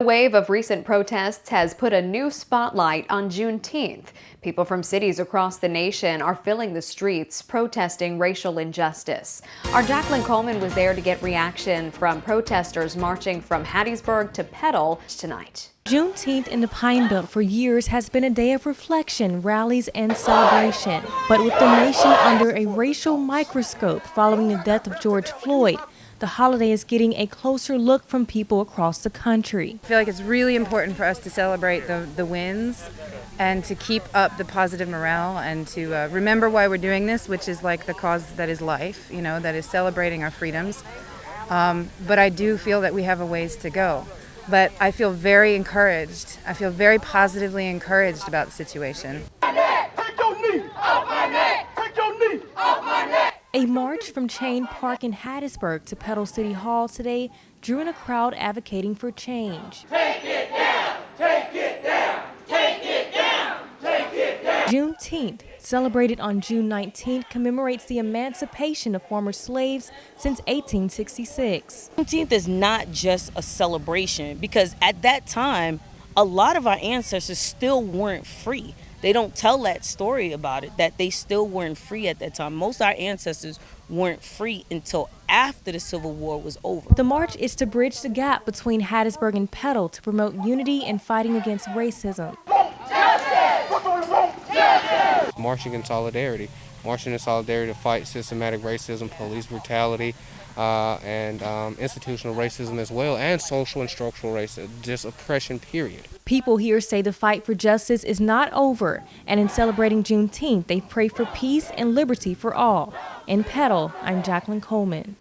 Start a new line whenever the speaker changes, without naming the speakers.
A wave of recent protests has put a new spotlight on Juneteenth. People from cities across the nation are filling the streets protesting racial injustice. Our Jaclyn Coleman was there to get reaction from protesters marching from Hattiesburg to Petal tonight.
Juneteenth in the Pine Belt for years has been a day of reflection, rallies, and celebration. But with the nation under a racial microscope following the death of George Floyd, the holiday is getting a closer look from people across the country.
I feel like it's really important for us to celebrate the wins and to keep up the positive morale and to remember why we're doing this, which is like the cause that is life, that is celebrating our freedoms. But I do feel that we have a ways to go. But I feel very encouraged. I feel very positively encouraged about the situation.
Take your knee off my neck! Take your knee off my neck!
A march from Chain Park in Hattiesburg to Petal City Hall today drew in a crowd advocating for change.
Take it down! Take it down! Take it down! Take it down!
Juneteenth, celebrated on June 19th, commemorates the emancipation of former slaves since 1866.
Juneteenth is not just a celebration because at that time, a lot of our ancestors still weren't free. They don't tell that story about it, that they still weren't free at that time. Most of our ancestors weren't free until after the Civil War was over.
The march is to bridge the gap between Hattiesburg and Petal to promote unity and fighting against racism.
Marching in solidarity to fight systematic racism, police brutality, and institutional racism as well, and social and structural racism, just oppression, period.
People here say the fight for justice is not over, and in celebrating Juneteenth, they pray for peace and liberty for all. In Petal, I'm Jaclyn Coleman.